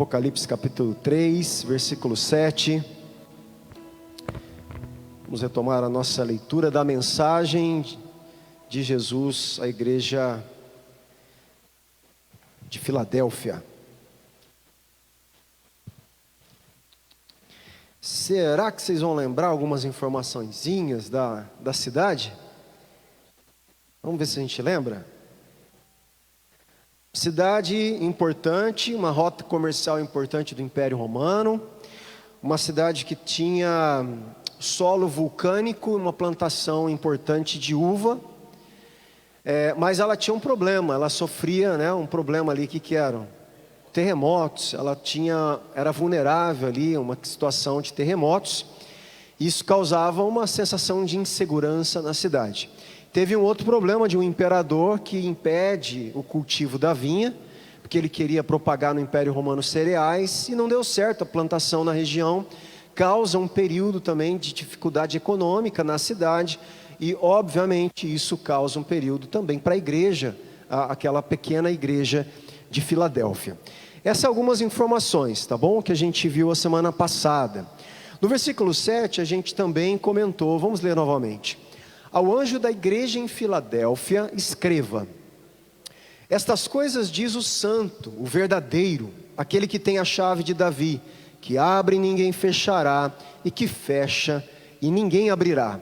Apocalipse capítulo 3, versículo 7. Vamos retomar a nossa leitura da mensagem de Jesus à igreja de Filadélfia. Será que vocês vão lembrar algumas informaçõezinhas da cidade? Vamos ver se a gente lembra. Cidade importante, uma rota comercial importante do Império Romano, uma cidade que tinha solo vulcânico, uma plantação importante de uva, mas ela tinha um problema, ela sofria um problema ali, que eram terremotos, era vulnerável ali, uma situação de terremotos, isso causava uma sensação de insegurança na cidade. Teve um outro problema de um imperador que impede o cultivo da vinha, porque ele queria propagar no Império Romano cereais, e não deu certo a plantação na região, causa um período também de dificuldade econômica na cidade, e obviamente isso causa um período também para a igreja, aquela pequena igreja de Filadélfia. Essas são algumas informações, tá bom? Que a gente viu a semana passada. No versículo 7 a gente também comentou, vamos ler novamente. Ao anjo da igreja em Filadélfia, escreva: estas coisas diz o santo, o verdadeiro, aquele que tem a chave de Davi, que abre e ninguém fechará, e que fecha e ninguém abrirá.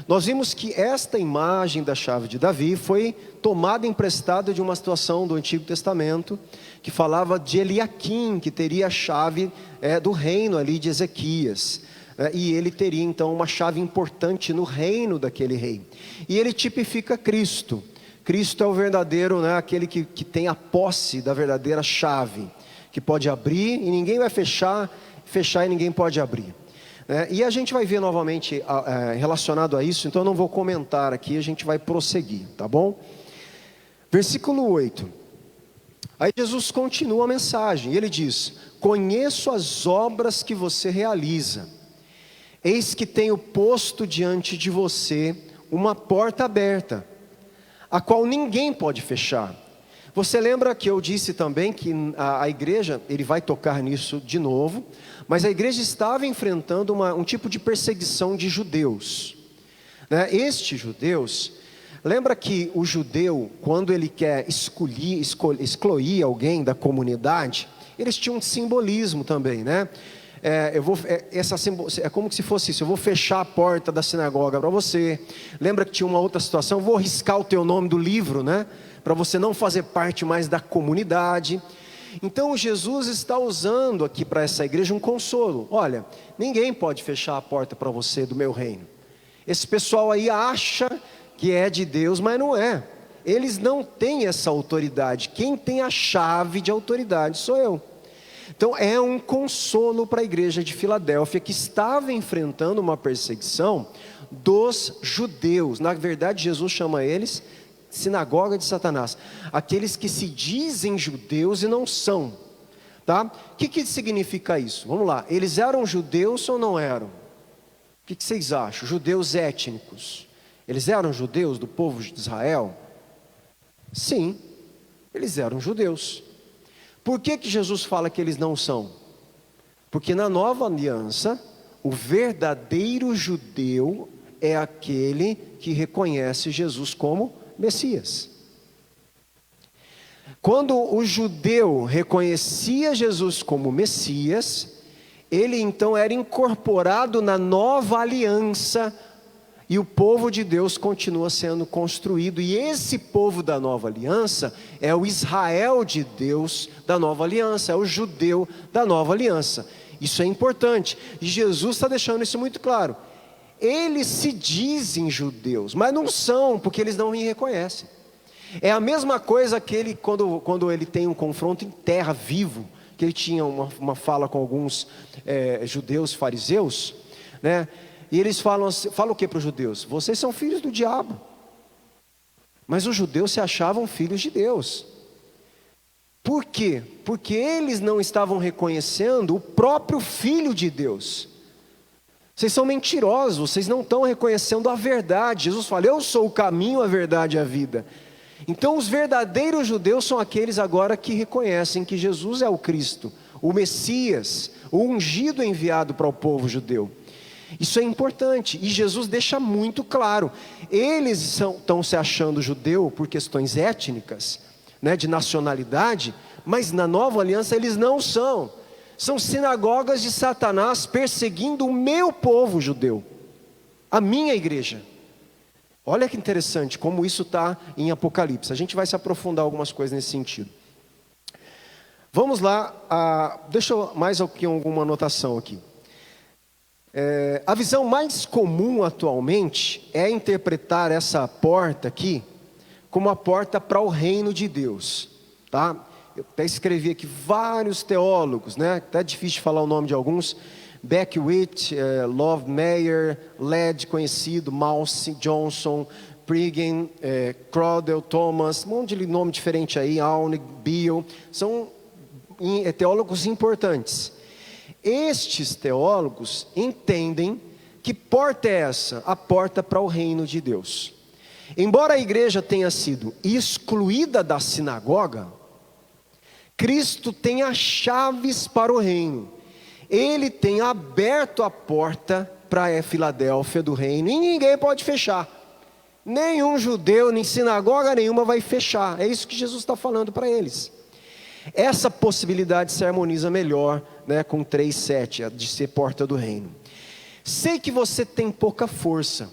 Nós vimos que esta imagem da chave de Davi foi tomada emprestada de uma situação do Antigo Testamento, que falava de Eliaquim, que teria a chave do reino ali de Ezequias. E ele teria então uma chave importante no reino daquele rei. E ele tipifica Cristo. Cristo é o verdadeiro, aquele que tem a posse da verdadeira chave, que pode abrir e ninguém vai fechar e ninguém pode abrir. E a gente vai ver novamente relacionado a isso, então eu não vou comentar aqui, a gente vai prosseguir, tá bom? Versículo 8. Aí Jesus continua a mensagem, e ele diz: conheço as obras que você realiza. Eis que tenho posto diante de você uma porta aberta, a qual ninguém pode fechar. Você lembra que eu disse também que a igreja, ele vai tocar nisso de novo, mas a igreja estava enfrentando um tipo de perseguição de judeus. Estes judeus, lembra que o judeu, quando ele quer excluir alguém da comunidade, eles tinham um simbolismo também, é como se fosse isso: eu vou fechar a porta da sinagoga para você. Lembra que tinha uma outra situação: eu vou riscar o teu nome do livro, para você não fazer parte mais da comunidade. Então Jesus está usando aqui para essa igreja um consolo: olha, ninguém pode fechar a porta para você do meu reino. Esse pessoal aí acha que é de Deus, mas não é. Eles não têm essa autoridade. Quem tem a chave de autoridade sou eu. Então é um consolo para a igreja de Filadélfia, que estava enfrentando uma perseguição dos judeus. Na verdade, Jesus chama eles sinagoga de Satanás, aqueles que se dizem judeus e não são, tá? O que significa isso? Vamos lá, eles eram judeus ou não eram? O que vocês acham? Judeus étnicos, eles eram judeus do povo de Israel? Sim, eles eram judeus. Por que Jesus fala que eles não são? Porque na nova aliança, o verdadeiro judeu é aquele que reconhece Jesus como Messias. Quando o judeu reconhecia Jesus como Messias, ele então era incorporado na nova aliança, e o povo de Deus continua sendo construído. E esse povo da nova aliança é o Israel de Deus da nova aliança, é o judeu da nova aliança. Isso é importante, e Jesus está deixando isso muito claro. Eles se dizem judeus, mas não são, porque eles não me reconhecem. É a mesma coisa que ele, quando ele tem um confronto em terra vivo, que ele tinha uma fala com alguns judeus fariseus, e eles falam o que para os judeus? Vocês são filhos do diabo. Mas os judeus se achavam filhos de Deus. Por quê? Porque eles não estavam reconhecendo o próprio Filho de Deus. Vocês são mentirosos, vocês não estão reconhecendo a verdade. Jesus fala: eu sou o caminho, a verdade e a vida. Então os verdadeiros judeus são aqueles agora que reconhecem que Jesus é o Cristo, o Messias, o ungido enviado para o povo judeu. Isso é importante, e Jesus deixa muito claro, eles estão se achando judeu por questões étnicas, né, de nacionalidade, mas na nova aliança eles não são. São sinagogas de Satanás perseguindo o meu povo judeu, a minha igreja. Olha que interessante como isso está em Apocalipse. A gente vai se aprofundar algumas coisas nesse sentido. Vamos lá, deixa eu mais alguma anotação aqui. A visão mais comum atualmente é interpretar essa porta aqui como a porta para o reino de Deus, tá? Eu até escrevi aqui vários teólogos, né? Até é difícil de falar o nome de alguns. Beckwith, Love Meyer, Led, conhecido, Mouse, Johnson, Priggen, Crodel, Thomas, um monte de nome diferente aí, Alne, Beale, são teólogos importantes. Estes teólogos entendem que porta é essa? A porta para o reino de Deus. Embora a igreja tenha sido excluída da sinagoga, Cristo tem as chaves para o reino. Ele tem aberto a porta para a Filadélfia do reino, e ninguém pode fechar. Nenhum judeu, nem sinagoga nenhuma vai fechar. É isso que Jesus está falando para eles. Essa possibilidade se harmoniza melhor, né, com 3:7, de ser porta do reino. Sei que você tem pouca força.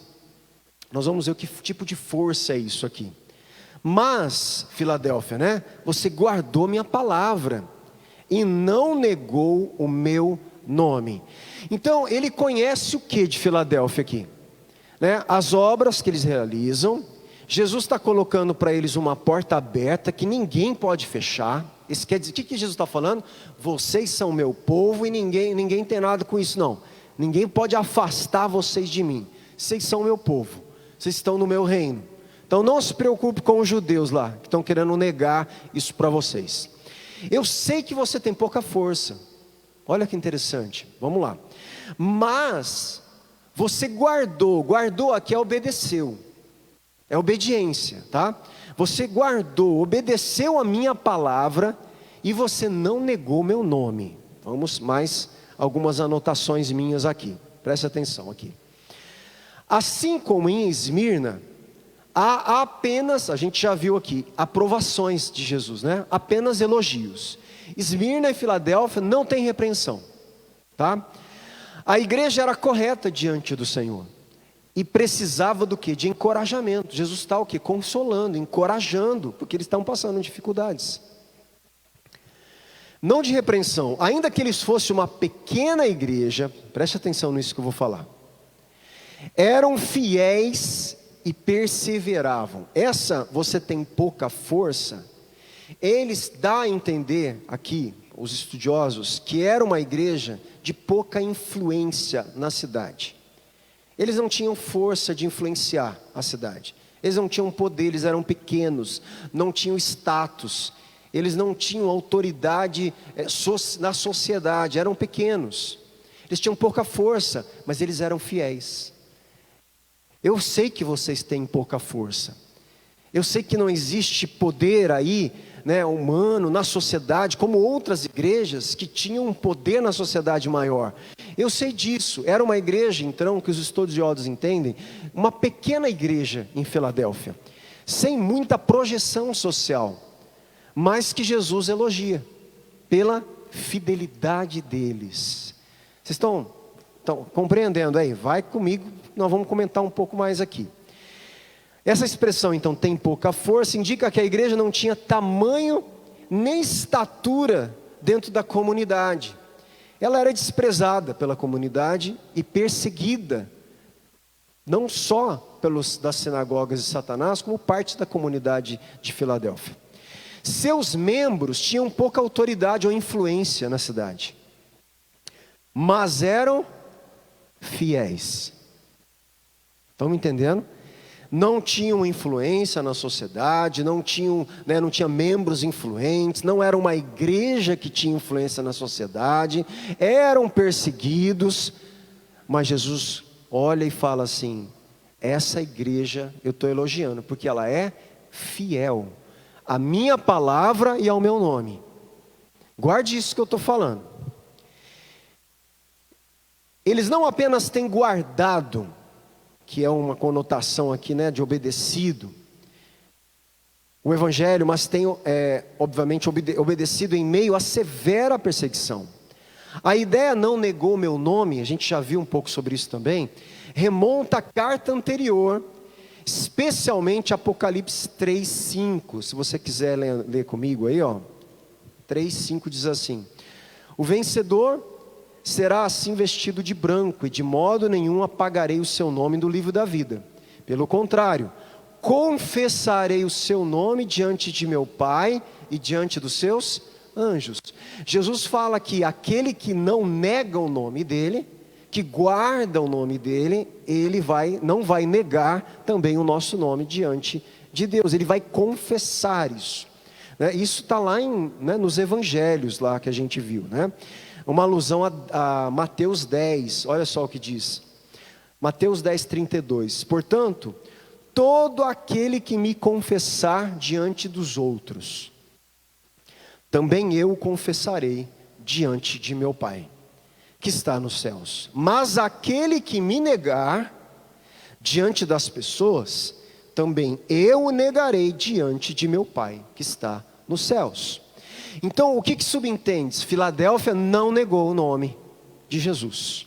Nós vamos ver que tipo de força é isso aqui. Mas, Filadélfia, né, você guardou minha palavra e não negou o meu nome. Então, ele conhece o que de Filadélfia aqui? Né? As obras que eles realizam. Jesus está colocando para eles uma porta aberta que ninguém pode fechar. Isso quer dizer, o que Jesus está falando? Vocês são meu povo e ninguém tem nada com isso, não. Ninguém pode afastar vocês de mim. Vocês são meu povo, vocês estão no meu reino. Então não se preocupe com os judeus lá, que estão querendo negar isso para vocês. Eu sei que você tem pouca força. Olha que interessante, vamos lá. Mas você guardou aqui é obedeceu. É obediência, tá? Você guardou, obedeceu a minha palavra e você não negou meu nome. Vamos mais algumas anotações minhas aqui. Preste atenção aqui. Assim como em Esmirna, há apenas, a gente já viu aqui, aprovações de Jesus, né? Apenas elogios. Esmirna e Filadélfia não tem repreensão, tá? A igreja era correta diante do Senhor. E precisava do quê? De encorajamento. Jesus está o quê? Consolando, encorajando, porque eles estão passando dificuldades. Não de repreensão, ainda que eles fossem uma pequena igreja, preste atenção nisso que eu vou falar. Eram fiéis e perseveravam. Essa, você tem pouca força, eles dão a entender aqui, os estudiosos, que era uma igreja de pouca influência na cidade. Eles não tinham força de influenciar a cidade. Eles não tinham poder, eles eram pequenos, não tinham status, eles não tinham autoridade na sociedade, eram pequenos. Eles tinham pouca força, mas eles eram fiéis. Eu sei que vocês têm pouca força. Eu sei que não existe poder aí, né, humano na sociedade, como outras igrejas que tinham um poder na sociedade maior. Eu sei disso. Era uma igreja, então, que os estudiosos entendem, uma pequena igreja em Filadélfia, sem muita projeção social, mas que Jesus elogia pela fidelidade deles. Vocês estão compreendendo aí? Vai comigo, nós vamos comentar um pouco mais aqui. Essa expressão, então, tem pouca força, indica que a igreja não tinha tamanho nem estatura dentro da comunidade. Ela era desprezada pela comunidade e perseguida, não só das sinagogas de Satanás, como parte da comunidade de Filadélfia. Seus membros tinham pouca autoridade ou influência na cidade, mas eram fiéis. Estão me entendendo? Não tinham influência na sociedade, não tinha membros influentes, não era uma igreja que tinha influência na sociedade, eram perseguidos, mas Jesus olha e fala assim: essa igreja eu estou elogiando, porque ela é fiel à minha palavra e ao meu nome. Guarde isso que eu estou falando. Eles não apenas têm guardado, que é uma conotação aqui, né, de obedecido, o Evangelho, mas têm, obviamente, obedecido em meio à severa perseguição. A ideia não negou meu nome, a gente já viu um pouco sobre isso também, remonta à carta anterior, especialmente Apocalipse 3:5. Se você quiser ler comigo aí, 3:5 diz assim: o vencedor será assim vestido de branco, e de modo nenhum apagarei o seu nome do livro da vida. Pelo contrário, confessarei o seu nome diante de meu Pai e diante dos seus anjos. Jesus fala que aquele que não nega o nome dele, que guarda o nome dele, ele não vai negar também o nosso nome diante de Deus. Ele vai confessar isso. Isso está lá nos evangelhos lá que a gente viu, né? Uma alusão a Mateus 10, olha só o que diz. Mateus 10:32. Portanto, todo aquele que me confessar diante dos outros, também eu o confessarei diante de meu Pai, que está nos céus. Mas aquele que me negar diante das pessoas, também eu o negarei diante de meu Pai, que está nos céus. Então, o que subentende? Filadélfia não negou o nome de Jesus.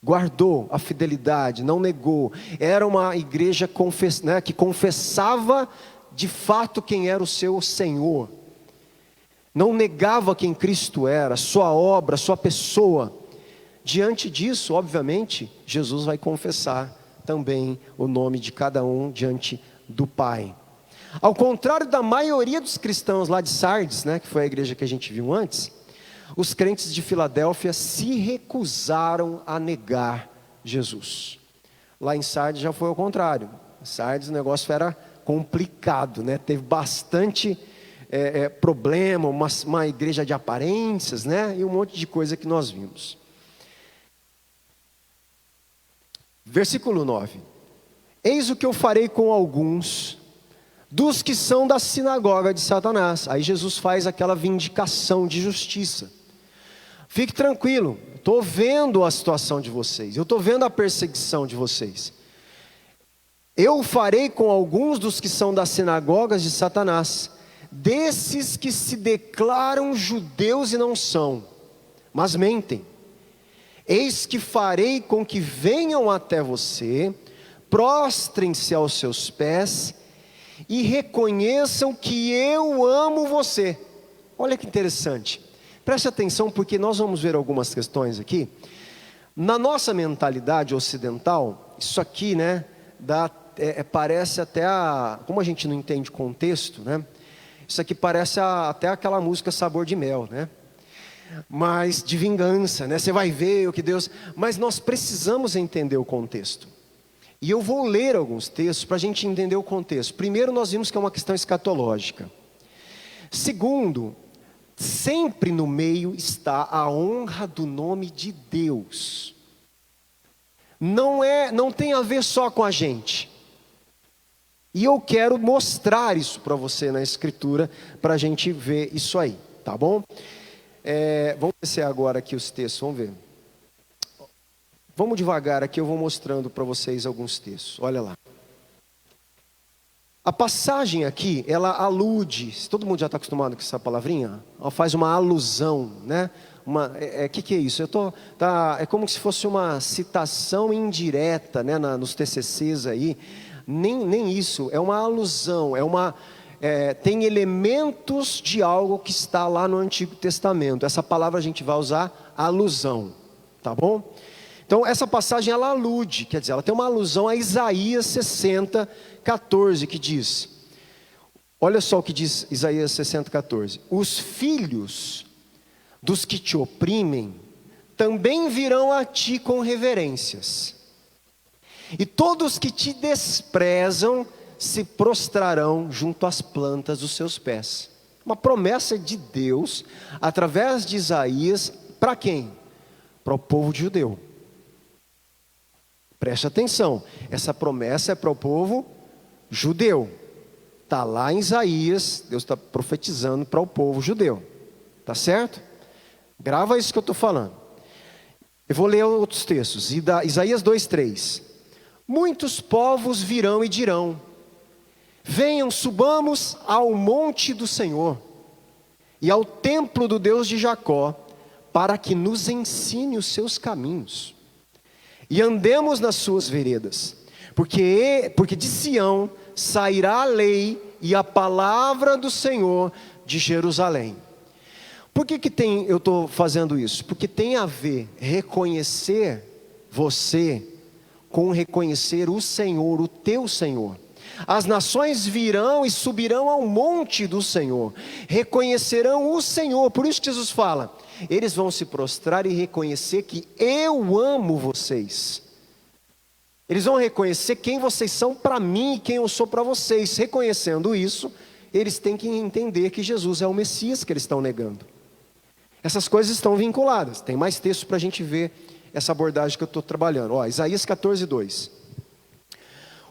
Guardou a fidelidade, não negou. Era uma igreja que confessava de fato quem era o seu Senhor. Não negava quem Cristo era, sua obra, sua pessoa. Diante disso, obviamente, Jesus vai confessar também o nome de cada um diante do Pai. Ao contrário da maioria dos cristãos lá de Sardes, que foi a igreja que a gente viu antes, os crentes de Filadélfia se recusaram a negar Jesus. Lá em Sardes já foi ao contrário. Em Sardes o negócio era complicado, teve bastante problema, uma igreja de aparências, e um monte de coisa que nós vimos. Versículo 9: eis o que eu farei com alguns dos que são da sinagoga de Satanás. Aí Jesus faz aquela vindicação de justiça. Fique tranquilo, estou vendo a situação de vocês, eu estou vendo a perseguição de vocês. Eu farei com alguns dos que são das sinagogas de Satanás, desses que se declaram judeus e não são, mas mentem. Eis que farei com que venham até você, prostrem-se aos seus pés e reconheçam que eu amo você. Olha que interessante, preste atenção, porque nós vamos ver algumas questões aqui. Na nossa mentalidade ocidental, isso aqui parece até, como a gente não entende contexto, isso aqui parece até aquela música Sabor de Mel, mas de vingança, você vai ver o que Deus... Mas nós precisamos entender o contexto. E eu vou ler alguns textos para a gente entender o contexto. Primeiro, nós vimos que é uma questão escatológica. Segundo, sempre no meio está a honra do nome de Deus. Não tem a ver só com a gente. E eu quero mostrar isso para você na Escritura, para a gente ver isso aí, tá bom? Vamos descer agora aqui os textos, vamos ver. Vamos devagar aqui, eu vou mostrando para vocês alguns textos. Olha lá. A passagem aqui, ela alude, todo mundo já está acostumado com essa palavrinha? Ela faz uma alusão, que é isso? É como se fosse uma citação indireta, nos TCCs aí. Nem isso, é uma alusão, tem elementos de algo que está lá no Antigo Testamento. Essa palavra a gente vai usar alusão, tá bom? Então essa passagem ela alude, quer dizer, ela tem uma alusão a Isaías 60:14, que diz, olha só o que diz Isaías 60:14: os filhos dos que te oprimem também virão a ti com reverências, e todos que te desprezam se prostrarão junto às plantas dos seus pés. Uma promessa de Deus, através de Isaías, para quem? Para o povo judeu. Preste atenção, essa promessa é para o povo judeu. Está lá em Isaías, Deus está profetizando para o povo judeu. Tá certo? Grava isso que eu estou falando. Eu vou ler outros textos. Isaías 2:3. Muitos povos virão e dirão: venham, subamos ao monte do Senhor e ao templo do Deus de Jacó, para que nos ensine os seus caminhos e andemos nas suas veredas. Porque de Sião sairá a lei e a palavra do Senhor de Jerusalém. Por que eu estou fazendo isso? Porque tem a ver reconhecer você com reconhecer o Senhor, o teu Senhor. As nações virão e subirão ao monte do Senhor, reconhecerão o Senhor. Por isso que Jesus fala, eles vão se prostrar e reconhecer que eu amo vocês. Eles vão reconhecer quem vocês são para mim e quem eu sou para vocês. Reconhecendo isso, eles têm que entender que Jesus é o Messias que eles estão negando. Essas coisas estão vinculadas. Tem mais texto para a gente ver essa abordagem que eu estou trabalhando. Isaías 14:2.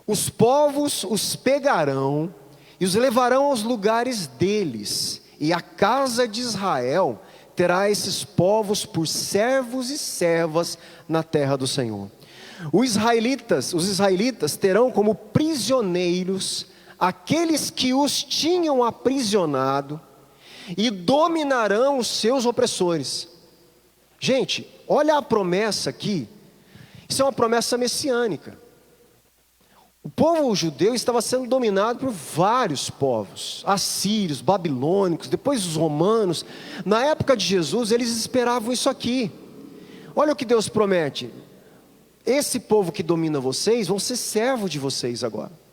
Os povos os pegarão e os levarão aos lugares deles, e a casa de Israel terá esses povos por servos e servas na terra do Senhor. Os israelitas terão como prisioneiros aqueles que os tinham aprisionado, e dominarão os seus opressores. Gente, olha a promessa aqui. Isso é uma promessa messiânica. O povo judeu estava sendo dominado por vários povos, assírios, babilônicos, depois os romanos. Na época de Jesus, eles esperavam isso aqui. Olha o que Deus promete: esse povo que domina vocês vão ser servo de vocês agora,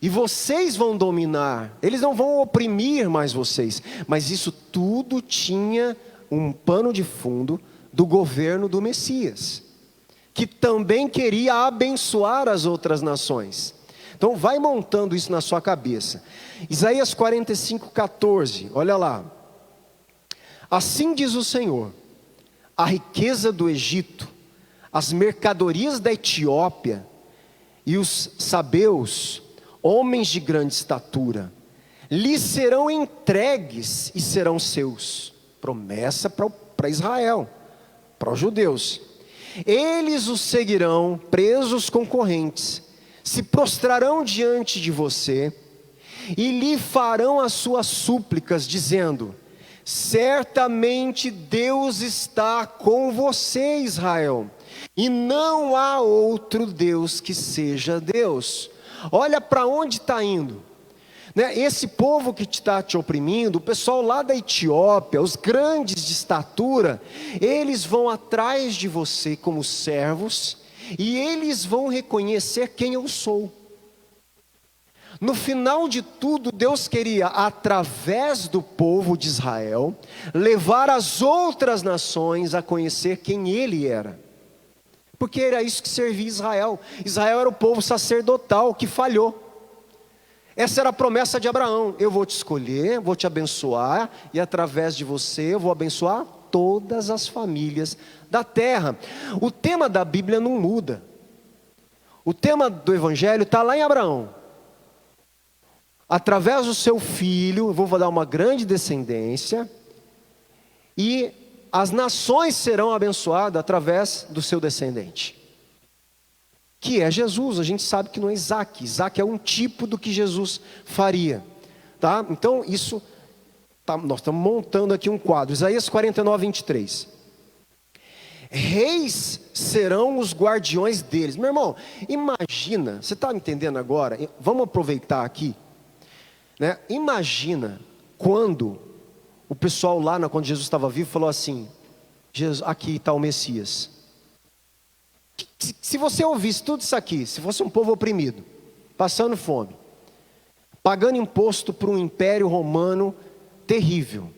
e vocês vão dominar. Eles não vão oprimir mais vocês. Mas isso tudo tinha um pano de fundo do governo do Messias, que também queria abençoar as outras nações. Então vai montando isso na sua cabeça. Isaías 45:14, olha lá. Assim diz o Senhor: a riqueza do Egito, as mercadorias da Etiópia e os sabeus, homens de grande estatura, lhes serão entregues e serão seus. Promessa para Israel, para os judeus. Eles os seguirão presos com correntes, se prostrarão diante de você e lhe farão as suas súplicas, dizendo: certamente Deus está com você, Israel, e não há outro Deus que seja Deus. Olha para onde está indo, né? Esse povo que está te oprimindo, o pessoal lá da Etiópia, os grandes de estatura, eles vão atrás de você como servos, e eles vão reconhecer quem eu sou. No final de tudo, Deus queria, através do povo de Israel, levar as outras nações a conhecer quem Ele era. Porque era isso que servia Israel. Israel era o povo sacerdotal que falhou. Essa era a promessa de Abraão: eu vou te escolher, vou te abençoar, e através de você eu vou abençoar todas as famílias da terra. O tema da Bíblia não muda. O tema do Evangelho está lá em Abraão. Através do seu filho, eu vou dar uma grande descendência, e as nações serão abençoadas através do seu descendente, que é Jesus. A gente sabe que não é Isaac. Isaac é um tipo do que Jesus faria, tá? Então isso, nós estamos montando aqui um quadro. Isaías 49:23. Reis serão os guardiões deles. Meu irmão, imagina, você está entendendo agora? Vamos aproveitar aqui, né? Imagina quando o pessoal lá, quando Jesus estava vivo, falou assim: Jesus, aqui está o Messias. Se você ouvisse tudo isso aqui, se fosse um povo oprimido, passando fome, pagando imposto para um império romano terrível,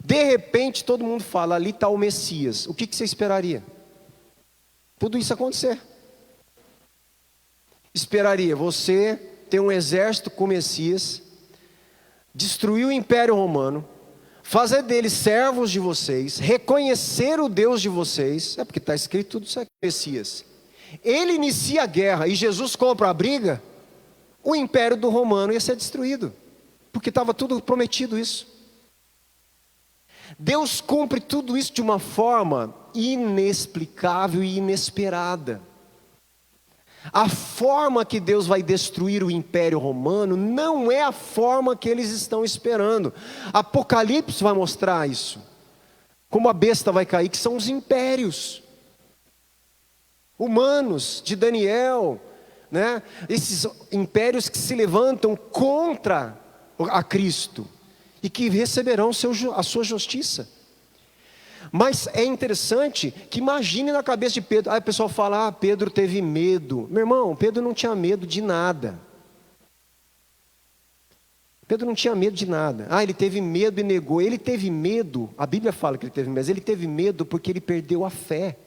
de repente todo mundo fala: ali está o Messias, o que você esperaria? Tudo isso acontecer. Esperaria você ter um exército com o Messias, destruir o império romano, fazer deles servos de vocês, reconhecer o Deus de vocês. É porque está escrito tudo isso aqui. Messias, ele inicia a guerra e Jesus compra a briga, o império do romano ia ser destruído, porque estava tudo prometido isso. Deus cumpre tudo isso de uma forma inexplicável e inesperada. A forma que Deus vai destruir o Império Romano não é a forma que eles estão esperando. Apocalipse vai mostrar isso. Como a besta vai cair, que são os impérios humanos de Daniel, né? Esses impérios que se levantam contra a Cristo e que receberão a sua justiça. Mas é interessante que imagine na cabeça de Pedro. Aí o pessoal fala, Pedro teve medo. Meu irmão, Pedro não tinha medo de nada. Pedro não tinha medo de nada. Ele teve medo e negou. Ele teve medo, a Bíblia fala que ele teve medo, mas ele teve medo porque ele perdeu a fé.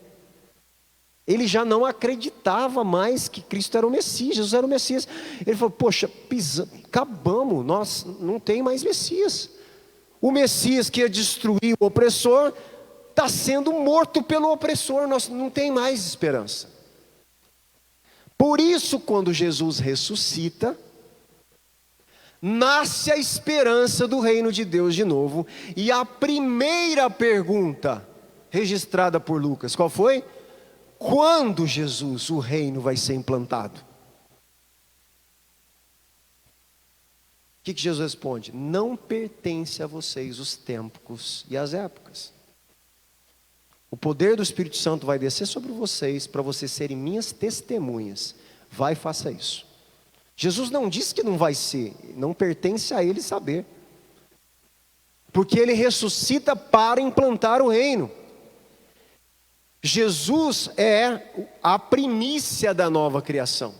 Ele já não acreditava mais que Cristo era o Messias, Jesus era o Messias. Ele falou, poxa, acabamos, nós não tem mais Messias. O Messias que ia destruir o opressor está sendo morto pelo opressor, nós não tem mais esperança. Por isso, quando Jesus ressuscita, nasce a esperança do reino de Deus de novo. E a primeira pergunta registrada por Lucas, qual foi? Quando Jesus, o reino, vai ser implantado? O que Jesus responde? Não pertence a vocês os tempos e as épocas. O poder do Espírito Santo vai descer sobre vocês, para vocês serem minhas testemunhas. Vai e faça isso. Jesus não disse que não vai ser, não pertence a ele saber. Porque ele ressuscita para implantar o reino. Jesus é a primícia da nova criação.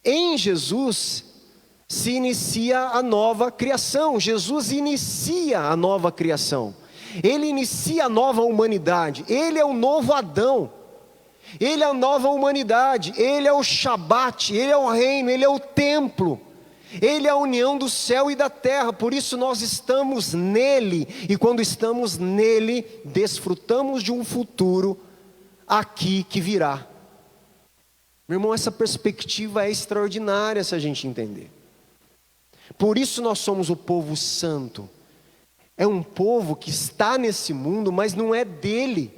Em Jesus se inicia a nova criação. Jesus inicia a nova criação. Ele inicia a nova humanidade. Ele é o novo Adão. Ele é a nova humanidade. Ele é o Shabat. Ele é o reino. Ele é o templo. Ele é a união do céu e da terra. Por isso nós estamos nele. E quando estamos nele, desfrutamos de um futuro aqui que virá. Meu irmão, essa perspectiva é extraordinária se a gente entender. Por isso nós somos o povo santo. É um povo que está nesse mundo, mas não é dele.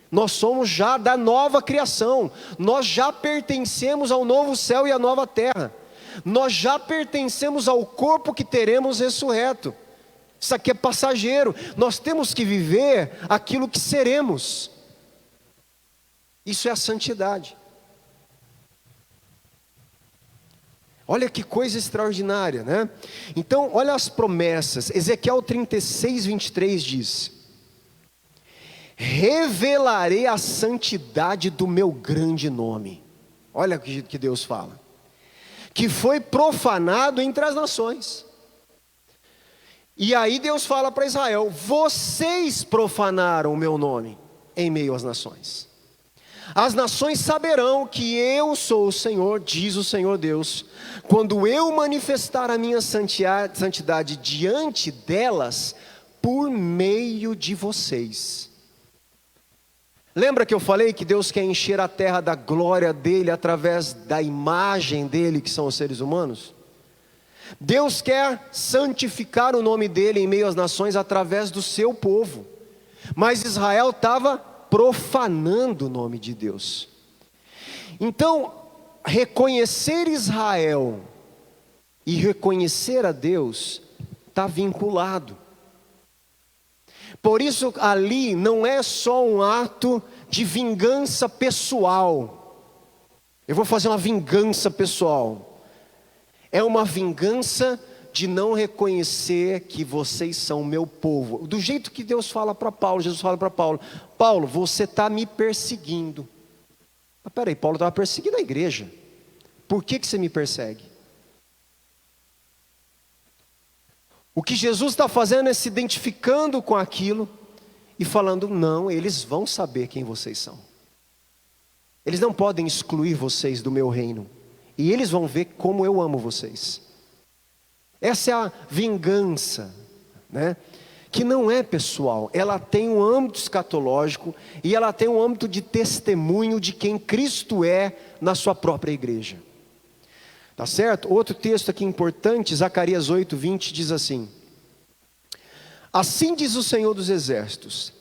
Nós somos já da nova criação. Nós já pertencemos ao novo céu e à nova terra. Nós já pertencemos ao corpo que teremos ressurreto. Isso aqui é passageiro. Nós temos que viver aquilo que seremos. Isso é a santidade. Olha que coisa extraordinária, né? Então, olha as promessas. Ezequiel 36, 23 diz: revelarei a santidade do meu grande nome. Olha o que Deus fala. Que foi profanado entre as nações. E aí Deus fala para Israel: vocês profanaram o meu nome em meio às nações. As nações saberão que eu sou o Senhor, diz o Senhor Deus, quando eu manifestar a minha santidade diante delas, por meio de vocês. Lembra que eu falei que Deus quer encher a terra da glória dele, através da imagem dele, que são os seres humanos? Deus quer santificar o nome dele em meio às nações, através do seu povo. Mas Israel estava profanando o nome de Deus. Então, reconhecer Israel e reconhecer a Deus está vinculado. Por isso ali não é só um ato de vingança pessoal. Eu vou fazer uma vingança pessoal. É uma vingança de não reconhecer que vocês são meu povo. Do jeito que Deus fala para Paulo, Jesus fala para Paulo: Paulo, você está me perseguindo. Mas peraí, Paulo estava perseguindo a igreja. Por que você me persegue? O que Jesus está fazendo é se identificando com aquilo e falando: não, eles vão saber quem vocês são. Eles não podem excluir vocês do meu reino. E eles vão ver como eu amo vocês. Essa é a vingança, né? Que não é pessoal, ela tem um âmbito escatológico e ela tem um âmbito de testemunho de quem Cristo é na sua própria igreja. Tá certo? Outro texto aqui importante, Zacarias 8:20 diz assim: Assim diz o Senhor dos Exércitos: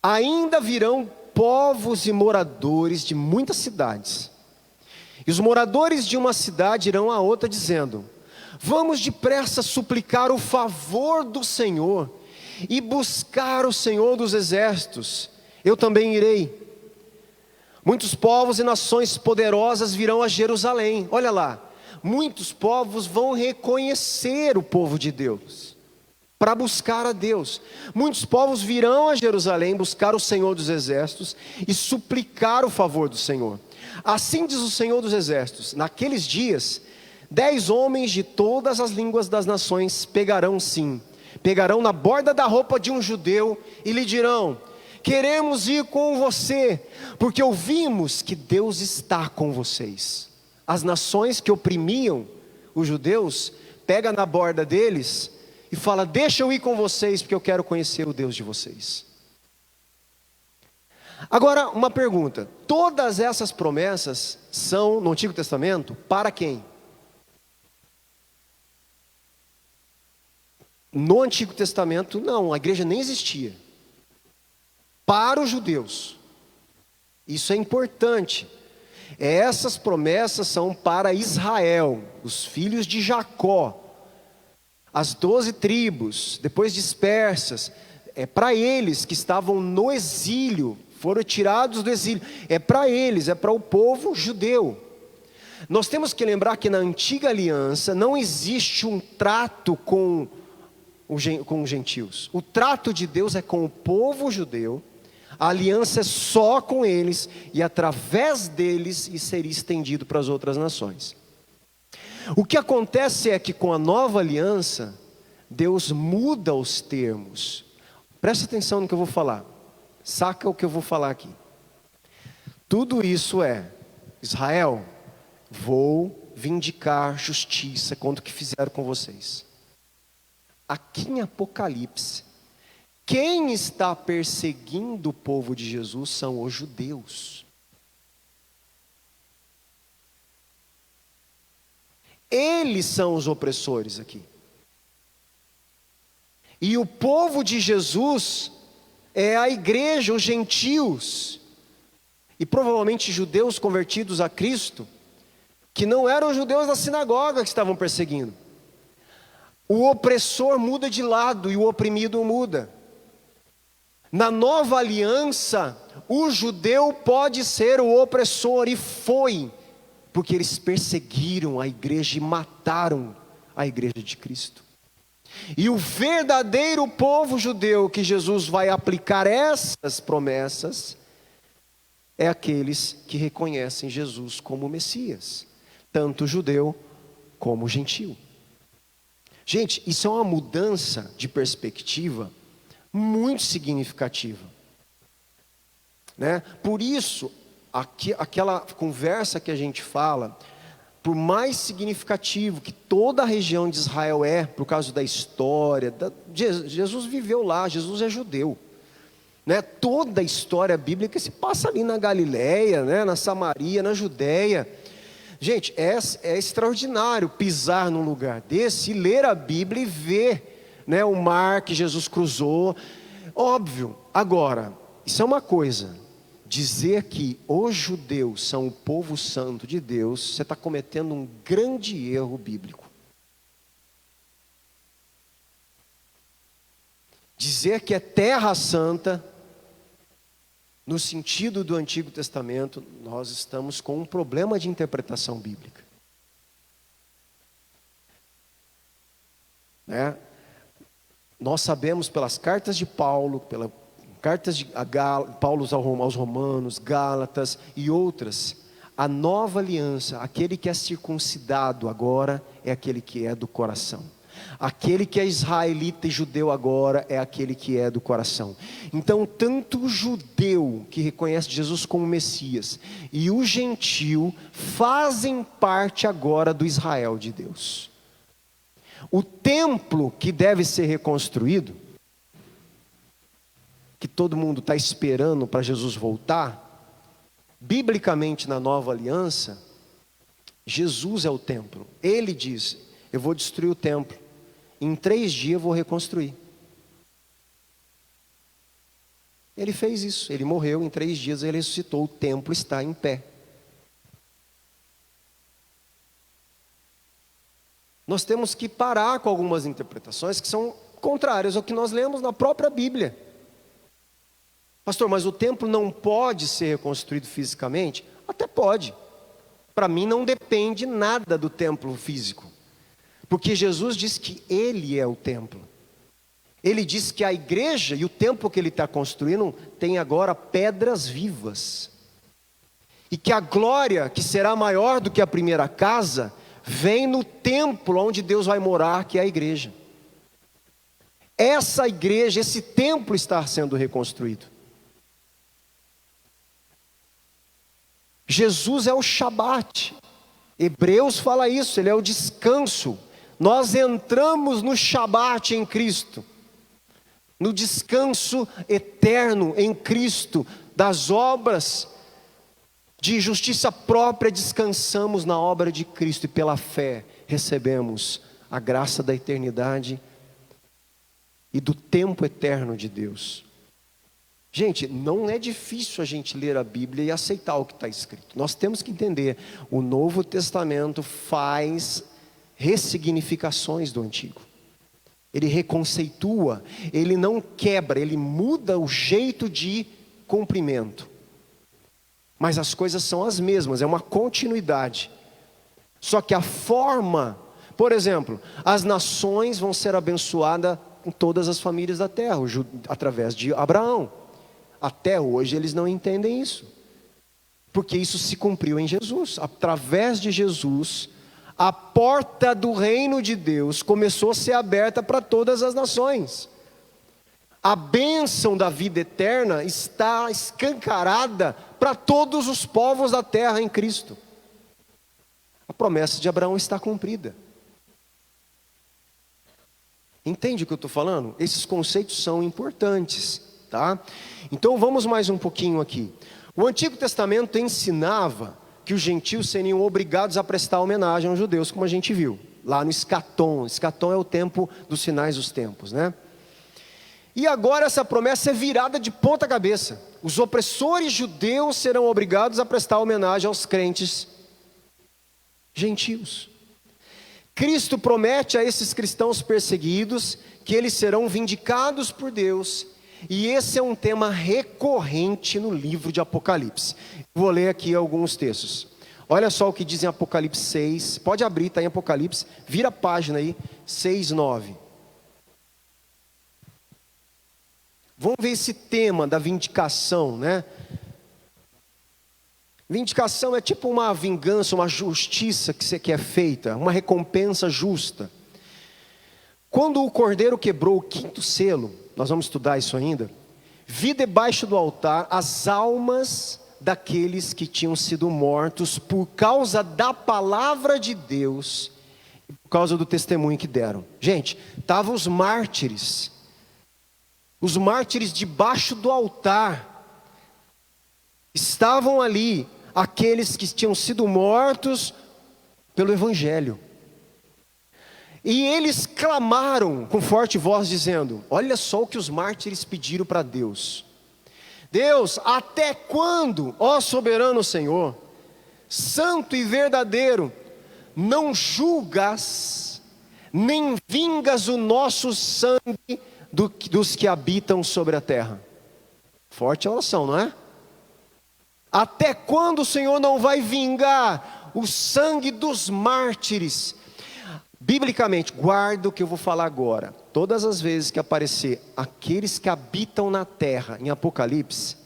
ainda virão povos e moradores de muitas cidades, e os moradores de uma cidade irão a outra dizendo: vamos depressa suplicar o favor do Senhor e buscar o Senhor dos Exércitos. Eu também irei. Muitos povos e nações poderosas virão a Jerusalém. Olha lá, muitos povos vão reconhecer o povo de Deus, para buscar a Deus. Muitos povos virão a Jerusalém buscar o Senhor dos Exércitos e suplicar o favor do Senhor. Assim diz o Senhor dos Exércitos: naqueles dias, 10 homens de todas as línguas das nações pegarão na borda da roupa de um judeu e lhe dirão: queremos ir com você, porque ouvimos que Deus está com vocês. As nações que oprimiam os judeus, pega na borda deles e fala: deixa eu ir com vocês, porque eu quero conhecer o Deus de vocês. Agora, uma pergunta: todas essas promessas são, no Antigo Testamento, para quem? No Antigo Testamento, não, a igreja nem existia. Para os judeus. Isso é importante. Essas promessas são para Israel, os filhos de Jacó, as 12 tribos, depois dispersas. É para eles que estavam no exílio, foram tirados do exílio. É para eles, é para o povo judeu. Nós temos que lembrar que na antiga aliança não existe um trato com os gentios. O trato de Deus é com o povo judeu. A aliança é só com eles, e através deles isso seria estendido para as outras nações. O que acontece é que com a nova aliança, Deus muda os termos. Presta atenção no que eu vou falar. Saca o que eu vou falar aqui. Tudo isso é: Israel, vou vindicar justiça contra o que fizeram com vocês. Aqui em Apocalipse, quem está perseguindo o povo de Jesus são os judeus. Eles são os opressores aqui. E o povo de Jesus é a igreja, os gentios. E provavelmente judeus convertidos a Cristo, que não eram judeus da sinagoga que estavam perseguindo. O opressor muda de lado e o oprimido muda. Na nova aliança, o judeu pode ser o opressor, e foi, porque eles perseguiram a igreja e mataram a igreja de Cristo. E o verdadeiro povo judeu que Jesus vai aplicar essas promessas é aqueles que reconhecem Jesus como Messias, tanto judeu como gentio. Gente, isso é uma mudança de perspectiva muito significativa, né? Por isso, aquela conversa que a gente fala, por mais significativo que toda a região de Israel é, por causa da história, Jesus viveu lá, Jesus é judeu, né? Toda a história bíblica se passa ali na Galileia, né? Na Samaria, na Judéia. Gente, é extraordinário pisar num lugar desse e ler a Bíblia e ver, né, o mar que Jesus cruzou. Óbvio. Agora, isso é uma coisa. Dizer que os judeus são o povo santo de Deus, você está cometendo um grande erro bíblico. Dizer que é terra santa, no sentido do Antigo Testamento, nós estamos com um problema de interpretação bíblica, né? Nós sabemos pelas cartas de Paulo, pelas cartas de Paulo aos Romanos, Gálatas e outras, a nova aliança, aquele que é circuncidado agora é aquele que é do coração. Aquele que é israelita e judeu agora é aquele que é do coração. Então, tanto o judeu que reconhece Jesus como Messias e o gentio fazem parte agora do Israel de Deus. O templo que deve ser reconstruído, que todo mundo está esperando para Jesus voltar, biblicamente na nova aliança, Jesus é o templo. Ele diz: eu vou destruir o templo, em 3 dias eu vou reconstruir. Ele fez isso, ele morreu, em 3 dias ele ressuscitou, o templo está em pé. Nós temos que parar com algumas interpretações que são contrárias ao que nós lemos na própria Bíblia. Pastor, mas o templo não pode ser reconstruído fisicamente? Até pode. Para mim não depende nada do templo físico. Porque Jesus diz que Ele é o templo. Ele diz que a igreja e o templo que Ele está construindo tem agora pedras vivas. E que a glória, que será maior do que a primeira casa, vem no templo onde Deus vai morar, que é a igreja. Essa igreja, esse templo está sendo reconstruído. Jesus é o Shabat. Hebreus fala isso, ele é o descanso. Nós entramos no Shabat em Cristo, no descanso eterno em Cristo, das obras de justiça própria, descansamos na obra de Cristo e pela fé recebemos a graça da eternidade e do tempo eterno de Deus. Gente, não é difícil a gente ler a Bíblia e aceitar o que está escrito. Nós temos que entender, o Novo Testamento faz ressignificações do Antigo. Ele reconceitua, ele não quebra, ele muda o jeito de cumprimento. Mas as coisas são as mesmas, é uma continuidade. Só que a forma, por exemplo, as nações vão ser abençoadas em todas as famílias da terra, através de Abraão. Até hoje eles não entendem isso, porque isso se cumpriu em Jesus. Através de Jesus, a porta do reino de Deus começou a ser aberta para todas as nações. A bênção da vida eterna está escancarada para todos os povos da terra em Cristo. A promessa de Abraão está cumprida. Entende o que eu estou falando? Esses conceitos são importantes, tá? Então vamos mais um pouquinho aqui. O Antigo Testamento ensinava que os gentios seriam obrigados a prestar homenagem aos judeus, como a gente viu lá no Escatom. Escatom é o tempo dos finais dos tempos, né? E agora essa promessa é virada de ponta cabeça. Os opressores judeus serão obrigados a prestar homenagem aos crentes gentios. Cristo promete a esses cristãos perseguidos que eles serão vindicados por Deus. E esse é um tema recorrente no livro de Apocalipse. Vou ler aqui alguns textos. Olha só o que diz em Apocalipse 6. Pode abrir, está em Apocalipse. Vira a página aí, 6, 9. Vamos ver esse tema da vindicação, né? Vindicação é tipo uma vingança, uma justiça que é feita, uma recompensa justa. Quando o cordeiro quebrou o 5º selo, nós vamos estudar isso ainda, vi debaixo do altar as almas daqueles que tinham sido mortos por causa da palavra de Deus, por causa do testemunho que deram. Gente, estavam os mártires debaixo do altar, estavam ali aqueles que tinham sido mortos pelo Evangelho. E eles clamaram com forte voz dizendo, olha só o que os mártires pediram para Deus. Deus, até quando, ó soberano Senhor, santo e verdadeiro, não julgas, nem vingas o nosso sangue dos que habitam sobre a terra? Forte oração, não é? Até quando o Senhor não vai vingar o sangue dos mártires? Biblicamente, guarda o que eu vou falar agora. Todas as vezes que aparecer aqueles que habitam na terra em Apocalipse,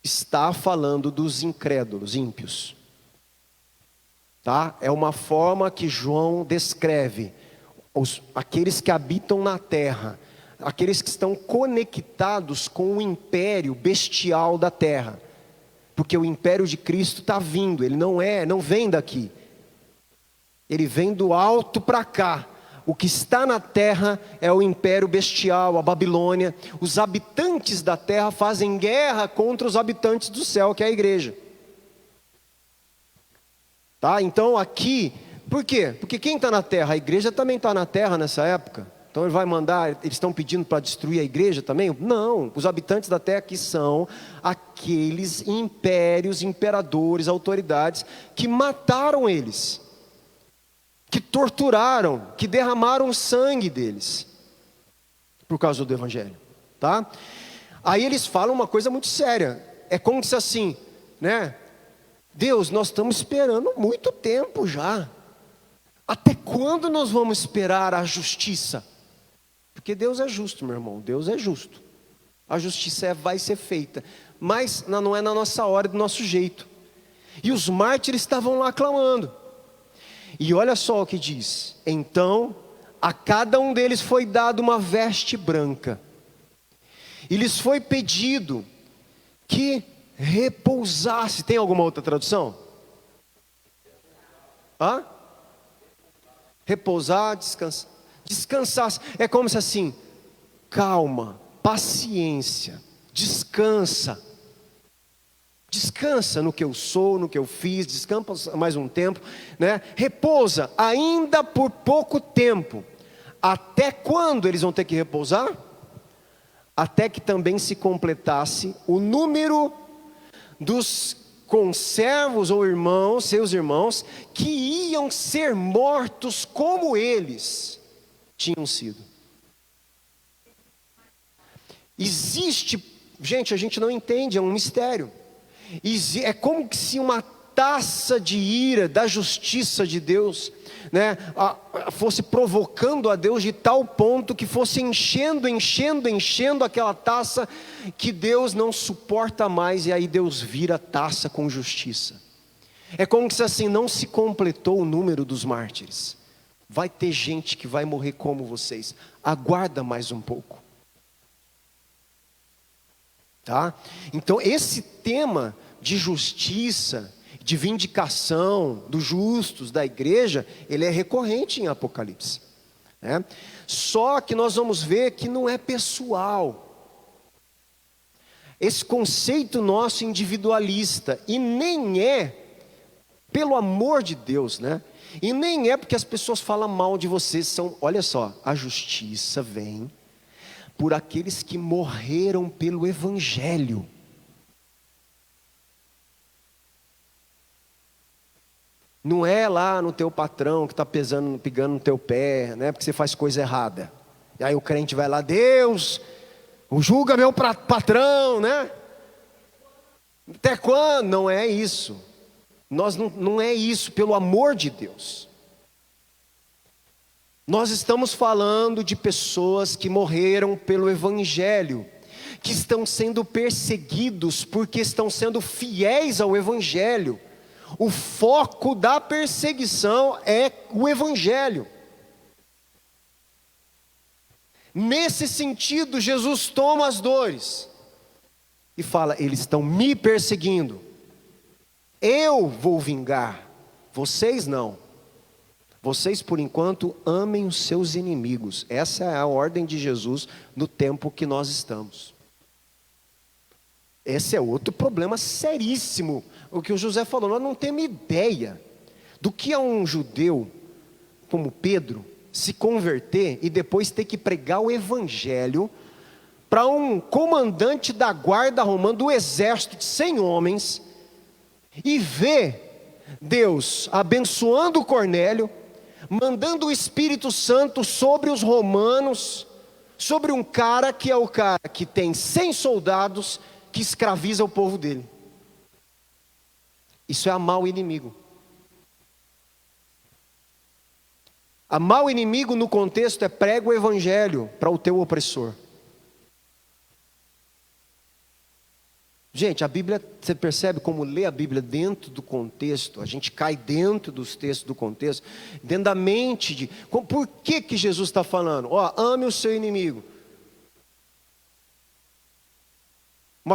está falando dos incrédulos, ímpios. Tá? É uma forma que João descreve aqueles que habitam na terra, aqueles que estão conectados com o império bestial da terra. Porque o império de Cristo está vindo, ele não vem daqui. Ele vem do alto para cá. O que está na terra é o império bestial, a Babilônia. Os habitantes da terra fazem guerra contra os habitantes do céu, que é a igreja. Tá? Então aqui, por quê? Porque quem está na terra? A igreja também está na terra nessa época. Então ele vai mandar, eles estão pedindo para destruir a igreja também? Não, os habitantes da terra aqui são aqueles impérios, imperadores, autoridades que mataram eles, que torturaram, que derramaram o sangue deles, por causa do evangelho, tá? Aí eles falam uma coisa muito séria, é como se assim, né? Deus, nós estamos esperando muito tempo já, até quando nós vamos esperar a justiça? Porque Deus é justo, meu irmão, Deus é justo. A justiça vai ser feita, mas não é na nossa hora, do nosso jeito. E os mártires estavam lá clamando. E olha só o que diz: então a cada um deles foi dado uma veste branca, e lhes foi pedido que repousasse. Tem alguma outra tradução? Hã? Repousar, descansar. Descansasse, é como se assim, calma, paciência, descansa no que eu sou, no que eu fiz, descansa mais um tempo, né? Repousa, ainda por pouco tempo. Até quando eles vão ter que repousar? Até que também se completasse o número dos conservos ou irmãos, seus irmãos, que iam ser mortos como eles tinham sido. Existe, gente, a gente não entende, é um mistério. É como se uma taça de ira da justiça de Deus, né, fosse provocando a Deus de tal ponto que fosse enchendo aquela taça, que Deus não suporta mais, e aí Deus vira a taça com justiça. É como se assim, não se completou o número dos mártires. Vai ter gente que vai morrer como vocês. Aguarda mais um pouco. Tá? Então esse tema de justiça, de vindicação dos justos da igreja, ele é recorrente em Apocalipse, né? Só que nós vamos ver que não é pessoal. Esse conceito nosso individualista, e nem é, pelo amor de Deus, né? E nem é porque as pessoas falam mal de vocês, olha só, a justiça vem por aqueles que morreram pelo evangelho. Não é lá no teu patrão que está pegando no teu pé, né? Porque você faz coisa errada. E aí o crente vai lá, Deus, julga meu patrão, né? Até quando? Não é isso. Não é isso, pelo amor de Deus. Nós estamos falando de pessoas que morreram pelo evangelho, que estão sendo perseguidos porque estão sendo fiéis ao evangelho. O foco da perseguição é o evangelho. Nesse sentido, Jesus toma as dores e fala: eles estão me perseguindo, eu vou vingar, vocês não. Vocês por enquanto amem os seus inimigos. Essa é a ordem de Jesus no tempo que nós estamos. Esse é outro problema seríssimo, o que o José falou. Nós não temos ideia do que é um judeu como Pedro se converter e depois ter que pregar o evangelho para um comandante da guarda romana, do exército de 100 homens, e ver Deus abençoando Cornélio, mandando o Espírito Santo sobre os romanos, sobre um cara que é o cara que tem 100 soldados, que escraviza o povo dele. Isso é amar o inimigo. Amar o inimigo no contexto é prega o evangelho para o teu opressor. Gente, a Bíblia, você percebe como ler a Bíblia dentro do contexto, a gente cai dentro dos textos do contexto, dentro da mente por que Jesus está falando? Ame o seu inimigo.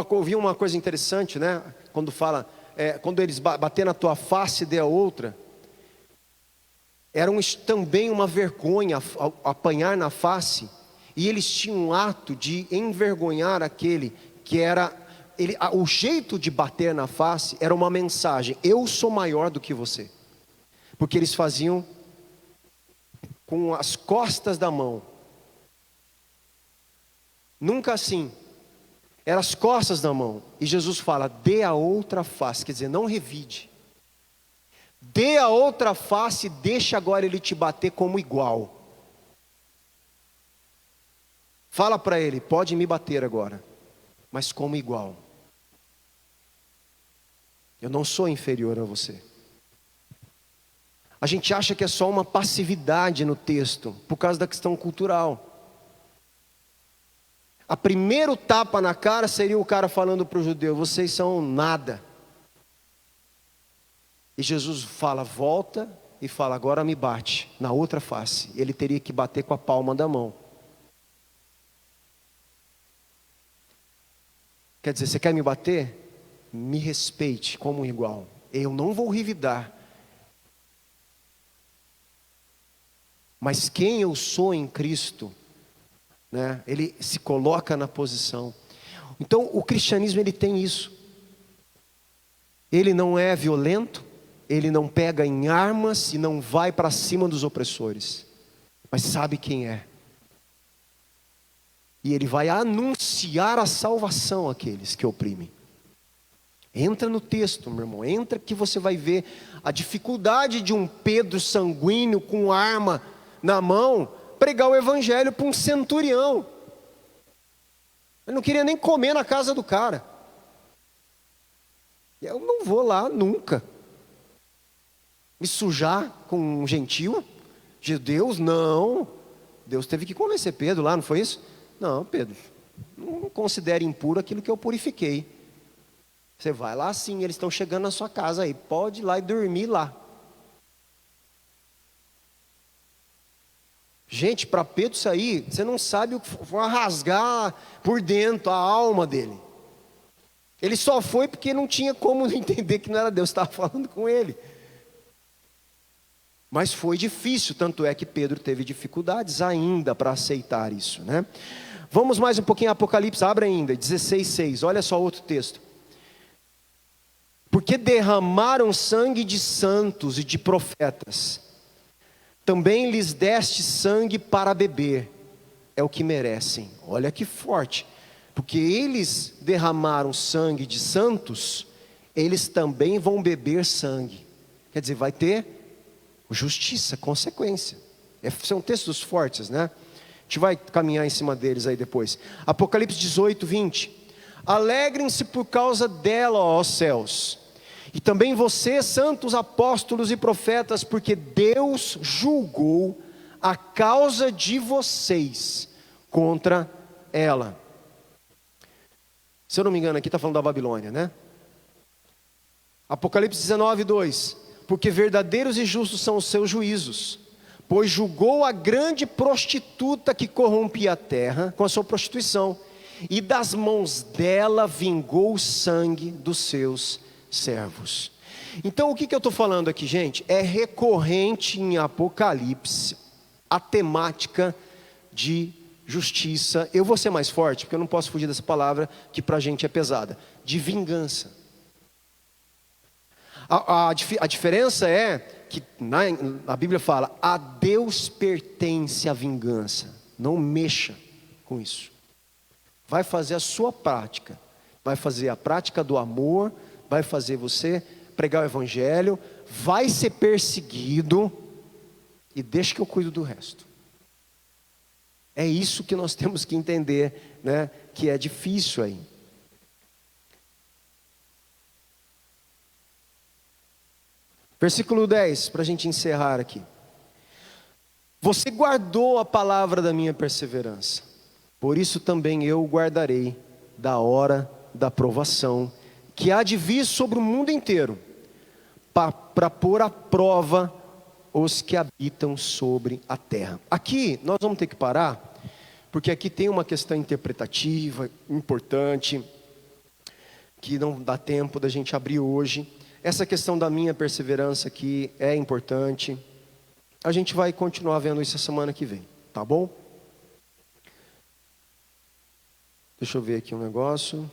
Ouvi uma coisa interessante, né? Quando fala, quando eles bater na tua face e der a outra, era também uma vergonha apanhar na face, e eles tinham um ato de envergonhar aquele que era... o jeito de bater na face era uma mensagem: eu sou maior do que você. Porque eles faziam com as costas da mão, Nunca assim. Era as costas da mão. E Jesus fala, dê a outra face. Quer dizer, não revide. Dê a outra face e deixa agora ele te bater como igual. Fala para ele, pode me bater agora, mas como igual. Eu não sou inferior a você. A gente acha que é só uma passividade no texto, por causa da questão cultural. A primeiro tapa na cara seria o cara falando para o judeu, vocês são nada. E Jesus fala, volta e fala, agora me bate, na outra face. Ele teria que bater com a palma da mão. Quer dizer, você quer me bater? Me respeite como um igual. Eu não vou revidar. Mas quem eu sou em Cristo, né, ele se coloca na posição. Então o cristianismo ele tem isso. Ele não é violento, ele não pega em armas e não vai para cima dos opressores, mas sabe quem é. E ele vai anunciar a salvação àqueles que oprimem. Entra no texto, meu irmão, entra que você vai ver a dificuldade de um Pedro sanguíneo com arma na mão pregar o evangelho para um centurião. Ele não queria nem comer na casa do cara. Eu não vou lá nunca me sujar com um gentil, judeus, não. Deus teve que convencer Pedro lá, não foi isso? Não, Pedro, não considere impuro aquilo que eu purifiquei. Você vai lá sim, eles estão chegando na sua casa aí, pode ir lá e dormir lá. Gente, para Pedro isso aí, você não sabe o que foi rasgar por dentro a alma dele. Ele só foi porque não tinha como entender que não era Deus que estava falando com ele. Mas foi difícil, tanto é que Pedro teve dificuldades ainda para aceitar isso, né? Vamos mais um pouquinho, Apocalipse, abre ainda, 16:6, olha só outro texto. Porque derramaram sangue de santos e de profetas, também lhes deste sangue para beber, é o que merecem. Olha que forte, porque eles derramaram sangue de santos, eles também vão beber sangue. Quer dizer, vai ter justiça, consequência. São textos fortes, né? A gente vai caminhar em cima deles aí depois. Apocalipse 18:20. Alegrem-se por causa dela, ó céus, e também vocês, santos apóstolos e profetas, porque Deus julgou a causa de vocês contra ela. Se eu não me engano, aqui está falando da Babilônia, né? Apocalipse 19:2. Porque verdadeiros e justos são os seus juízos, pois julgou a grande prostituta que corrompia a terra com a sua prostituição, e das mãos dela vingou o sangue dos seus servos. Então o que eu estou falando aqui, gente? É recorrente em Apocalipse a temática de justiça. Eu vou ser mais forte, porque eu não posso fugir dessa palavra que para a gente é pesada, de vingança. A diferença é que a Bíblia fala, a Deus pertence a vingança. Não mexa com isso. Vai fazer a sua prática. Vai fazer a prática do amor. Vai fazer você pregar o evangelho. Vai ser perseguido. E deixa que eu cuido do resto. É isso que nós temos que entender, né? Que é difícil aí. Versículo 10, para a gente encerrar aqui. Você guardou a palavra da minha perseverança, por isso também eu guardarei da hora da provação, que há de vir sobre o mundo inteiro, para pôr à prova os que habitam sobre a terra. Aqui nós vamos ter que parar, porque aqui tem uma questão interpretativa, importante, que não dá tempo da gente abrir hoje. Essa questão da minha perseverança aqui é importante. A gente vai continuar vendo isso a semana que vem, tá bom? Deixa eu ver aqui um negócio.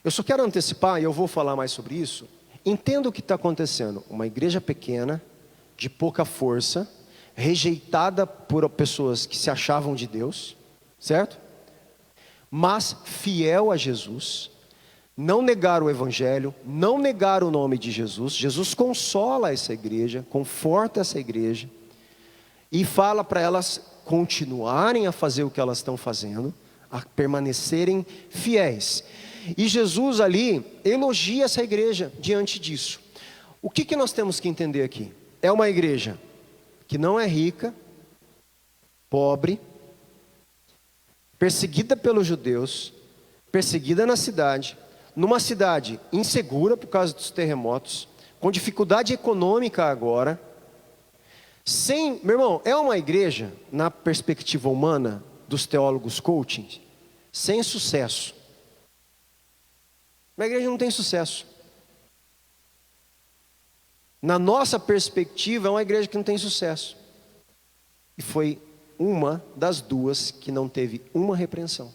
Eu só quero antecipar, e eu vou falar mais sobre isso. Entenda o que está acontecendo. Uma igreja pequena, de pouca força, rejeitada por pessoas que se achavam de Deus, certo? Mas fiel a Jesus, não negar o Evangelho, não negar o nome de Jesus. Jesus consola essa igreja, conforta essa igreja, e fala para elas continuarem a fazer o que elas estão fazendo, a permanecerem fiéis. E Jesus ali elogia essa igreja diante disso. O que nós temos que entender aqui? É uma igreja que não é rica, pobre, perseguida pelos judeus, perseguida na cidade, numa cidade insegura por causa dos terremotos, com dificuldade econômica agora, meu irmão, é uma igreja, na perspectiva humana dos teólogos coaching, sem sucesso. Uma igreja não tem sucesso. Na nossa perspectiva, é uma igreja que não tem sucesso. E foi uma das duas que não teve uma repreensão.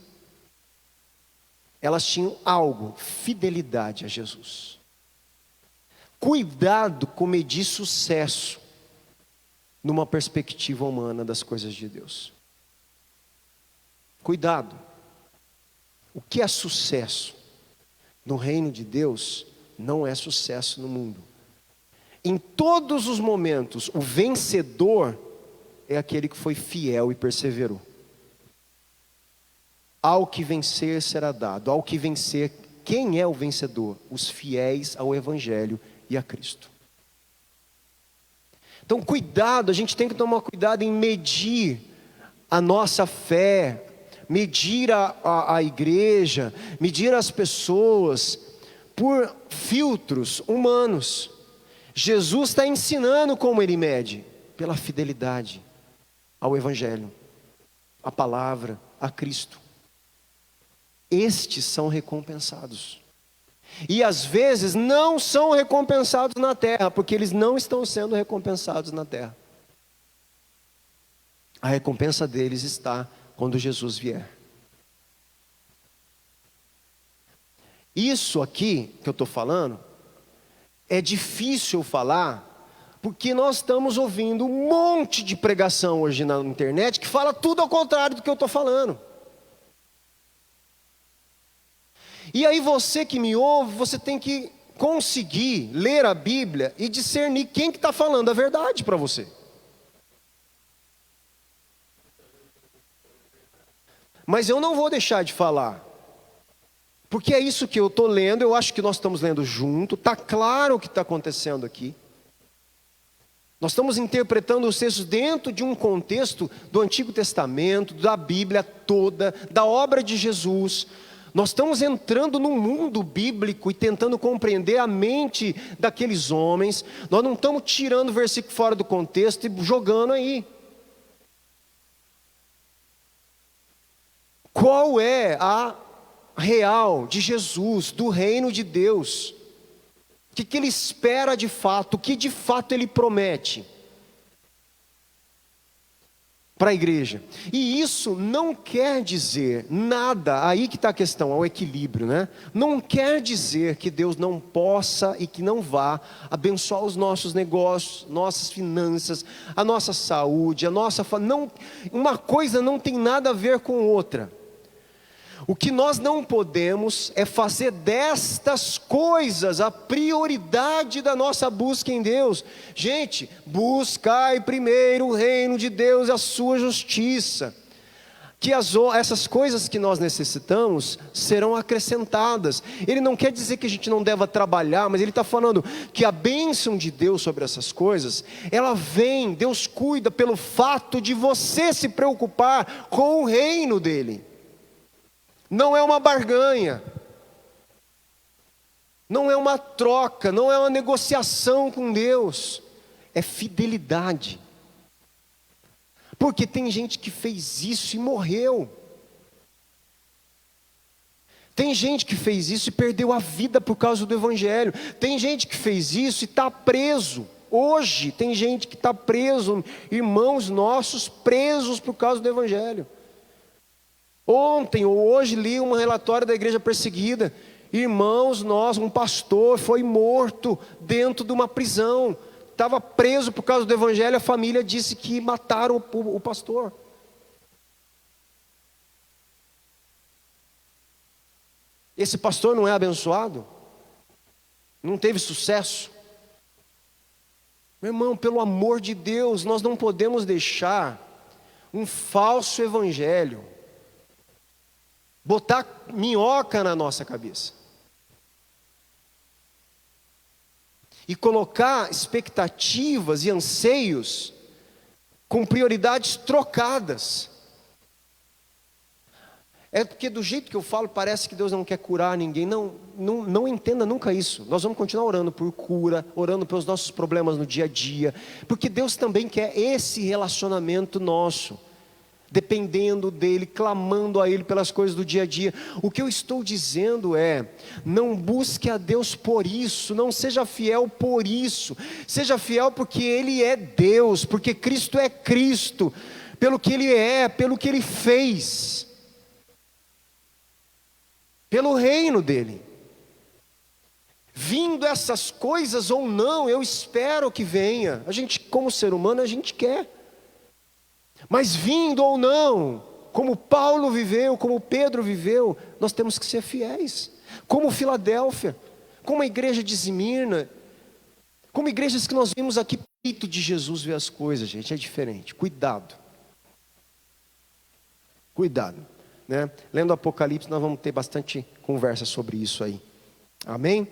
Elas tinham algo, fidelidade a Jesus. Cuidado com medir sucesso numa perspectiva humana das coisas de Deus. Cuidado. O que é sucesso no reino de Deus não é sucesso no mundo. Em todos os momentos, o vencedor é aquele que foi fiel e perseverou. Ao que vencer será dado. Ao que vencer, quem é o vencedor? Os fiéis ao Evangelho e a Cristo. Então cuidado, a gente tem que tomar cuidado em medir a nossa fé, medir a igreja, medir as pessoas por filtros humanos. Jesus está ensinando como ele mede, pela fidelidade ao Evangelho, à palavra, a Cristo. Estes são recompensados. E às vezes não são recompensados na terra, porque eles não estão sendo recompensados na terra. A recompensa deles está quando Jesus vier. Isso aqui que eu estou falando, é difícil falar, porque nós estamos ouvindo um monte de pregação hoje na internet, que fala tudo ao contrário do que eu estou falando. E aí você que me ouve, você tem que conseguir ler a Bíblia e discernir quem que está falando a verdade para você. Mas eu não vou deixar de falar, porque é isso que eu estou lendo, eu acho que nós estamos lendo junto, está claro o que está acontecendo aqui. Nós estamos interpretando os textos dentro de um contexto do Antigo Testamento, da Bíblia toda, da obra de Jesus. Nós estamos entrando no mundo bíblico e tentando compreender a mente daqueles homens. Nós não estamos tirando o versículo fora do contexto e jogando aí. Qual é a real de Jesus, do reino de Deus? O que ele espera de fato? O que de fato ele promete para a igreja? E isso não quer dizer nada, aí que está a questão, é o equilíbrio, né? Não quer dizer que Deus não possa e que não vá abençoar os nossos negócios, nossas finanças, a nossa saúde, não, uma coisa não tem nada a ver com outra. O que nós não podemos é fazer destas coisas a prioridade da nossa busca em Deus. Gente, buscai primeiro o reino de Deus e a sua justiça, que essas coisas que nós necessitamos serão acrescentadas. Ele não quer dizer que a gente não deva trabalhar, mas ele está falando que a bênção de Deus sobre essas coisas, ela vem, Deus cuida pelo fato de você se preocupar com o reino dele. Não é uma barganha, não é uma troca, não é uma negociação com Deus, é fidelidade. Porque tem gente que fez isso e morreu. Tem gente que fez isso e perdeu a vida por causa do Evangelho. Tem gente que fez isso e está preso. Hoje tem gente que está preso, irmãos nossos presos por causa do Evangelho. Ontem ou hoje li um relatório da igreja perseguida. Irmãos nossos, um pastor foi morto dentro de uma prisão. estava preso por causa do evangelho, a família disse que mataram o pastor. Esse pastor não é abençoado? Não teve sucesso? Meu irmão, pelo amor de Deus, nós não podemos deixar um falso evangelho botar minhoca na nossa cabeça e colocar expectativas e anseios com prioridades trocadas. É porque do jeito que eu falo, parece que Deus não quer curar ninguém. Não entenda nunca isso. Nós vamos continuar orando por cura, orando pelos nossos problemas no dia a dia, porque Deus também quer esse relacionamento nosso, dependendo dEle, clamando a Ele pelas coisas do dia a dia. O que eu estou dizendo é, não busque a Deus por isso, não seja fiel por isso, seja fiel porque Ele é Deus, porque Cristo é Cristo, pelo que Ele é, pelo que Ele fez, pelo reino dEle. Vindo essas coisas ou não, eu espero que venha. A gente, como ser humano, a gente quer. Mas vindo ou não, como Paulo viveu, como Pedro viveu, nós temos que ser fiéis. Como Filadélfia, como a igreja de Esmirna, como igrejas que nós vimos aqui, perto de Jesus ver as coisas, gente, é diferente. Cuidado. Cuidado. Né? Lendo Apocalipse, nós vamos ter bastante conversa sobre isso aí. Amém?